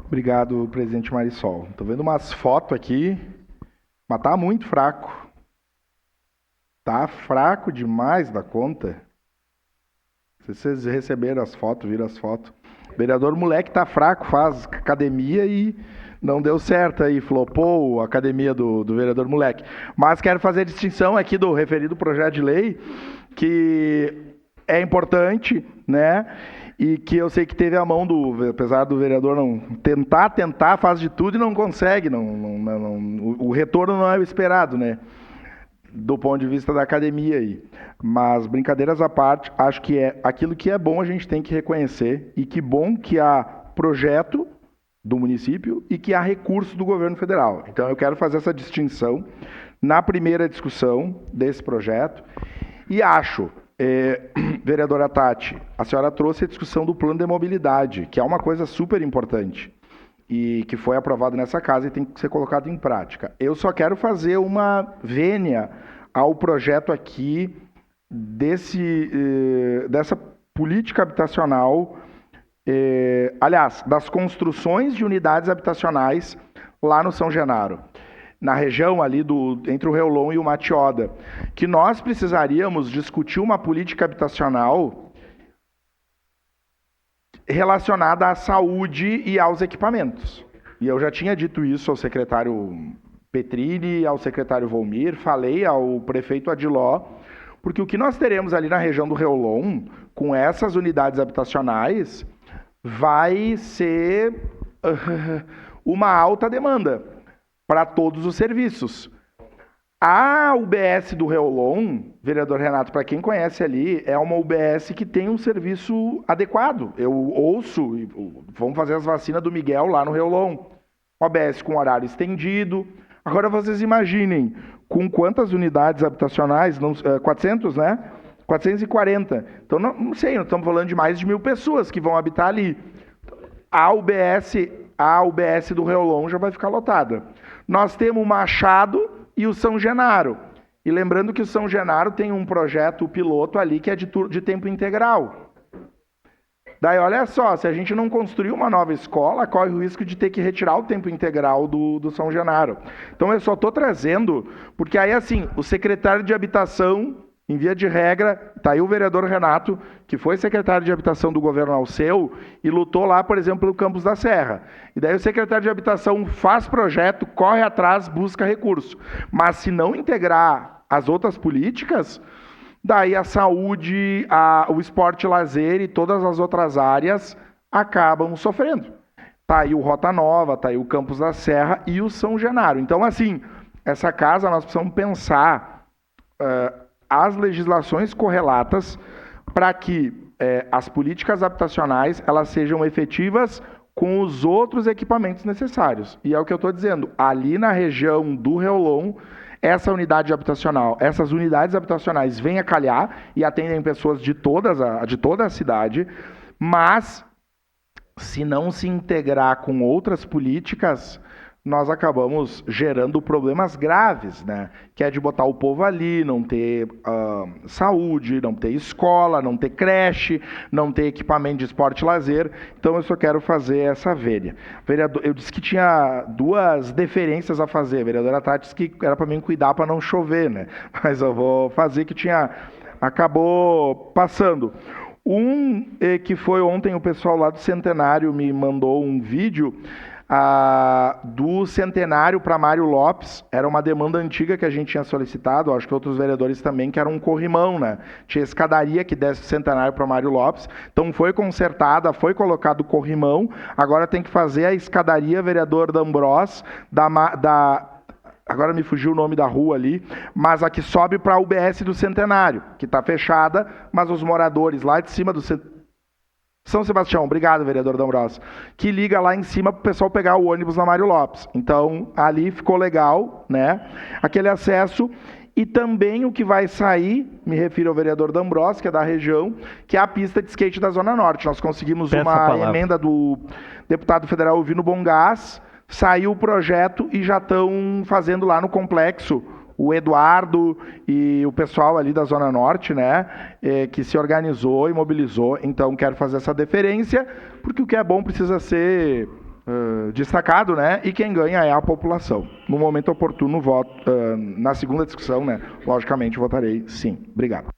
Obrigado, presidente Marisol. Estou vendo umas fotos aqui, mas tá muito fraco. Tá fraco demais da conta. Não sei se vocês receberam as fotos, viram as fotos. O vereador moleque tá fraco, faz academia e não deu certo aí, flopou a academia do vereador moleque. Mas quero fazer a distinção aqui do referido projeto de lei, que é importante, né? E que eu sei que teve a mão apesar do vereador não tentar, faz de tudo e não consegue, o retorno não é o esperado, né? Do ponto de vista da academia aí. Mas, brincadeiras à parte, acho que é aquilo que é bom a gente tem que reconhecer, e que bom que há projeto do município e que há recurso do governo federal. Então, eu quero fazer essa distinção na primeira discussão desse projeto, e acho, vereadora Tati, a senhora trouxe a discussão do plano de mobilidade, que é uma coisa super importante e que foi aprovado nessa casa e tem que ser colocado em prática. Eu só quero fazer uma vênia ao projeto aqui dessa política habitacional, aliás, das construções de unidades habitacionais lá no São Genaro, na região ali entre o Reolon e o Matioda, que nós precisaríamos discutir uma política habitacional relacionada à saúde e aos equipamentos. E eu já tinha dito isso ao secretário Petrini, ao secretário Volmir, falei ao prefeito Adiló, porque o que nós teremos ali na região do Reolon, com essas unidades habitacionais, vai ser uma alta demanda para todos os serviços. A UBS do Reolon, vereador Renato, para quem conhece ali, é uma UBS que tem um serviço adequado. Eu ouço, vamos fazer as vacinas do Miguel lá no Reolon. UBS com horário estendido. Agora vocês imaginem, com quantas unidades habitacionais? 400, né? 440. Então, não sei, nós estamos falando de mais de 1.000 pessoas que vão habitar ali. A UBS do Reolon já vai ficar lotada. Nós temos o Machado e o São Genaro. E lembrando que o São Genaro tem um projeto piloto ali que é de tempo integral. Daí, olha só, se a gente não construir uma nova escola, corre o risco de ter que retirar o tempo integral do São Genaro. Então, eu só estou trazendo, porque aí, assim, o secretário de Habitação, em via de regra, está aí o vereador Renato, que foi secretário de Habitação do governo Alceu e lutou lá, por exemplo, pelo Campos da Serra. E daí o secretário de Habitação faz projeto, corre atrás, busca recurso. Mas se não integrar as outras políticas, daí a saúde, o esporte e lazer e todas as outras áreas acabam sofrendo. Está aí o Rota Nova, está aí o Campos da Serra e o São Genaro. Então, assim, essa casa nós precisamos pensar as legislações correlatas para que as políticas habitacionais elas sejam efetivas com os outros equipamentos necessários. E é o que eu estou dizendo, ali na região do Reolon, essas unidades habitacionais vêm a calhar e atendem pessoas de toda a cidade, mas se não se integrar com outras políticas, nós acabamos gerando problemas graves, né? Que é de botar o povo ali, não ter saúde, não ter escola, não ter creche, não ter equipamento de esporte e lazer. Então, eu só quero fazer essa vênia. Vereador, eu disse que tinha 2 deferências a fazer. A vereadora Tati disse que era para mim cuidar para não chover, né? Mas eu vou fazer que acabou passando. Que foi ontem, o pessoal lá do Centenário me mandou um vídeo do Centenário para Mário Lopes. Era uma demanda antiga que a gente tinha solicitado, acho que outros vereadores também, que era um corrimão, né? Tinha escadaria que desce do Centenário para Mário Lopes, então foi consertada, foi colocado o corrimão, agora tem que fazer a escadaria, vereador D'Ambros, agora me fugiu o nome da rua ali, mas a que sobe para a UBS do Centenário, que está fechada, mas os moradores lá de cima do São Sebastião, obrigado, vereador D'Ambros, que liga lá em cima para o pessoal pegar o ônibus na Mário Lopes. Então, ali ficou legal, né? Aquele acesso. E também o que vai sair, me refiro ao vereador D'Ambros, que é da região, que é a pista de skate da Zona Norte. Nós conseguimos uma emenda do deputado federal Vino Bongás, saiu o projeto e já estão fazendo lá no complexo o Eduardo e o pessoal ali da Zona Norte, né, que se organizou e mobilizou. Então, quero fazer essa deferência, porque o que é bom precisa ser destacado, né? E quem ganha é a população. No momento oportuno, voto. Na segunda discussão, né? Logicamente, votarei sim. Obrigado.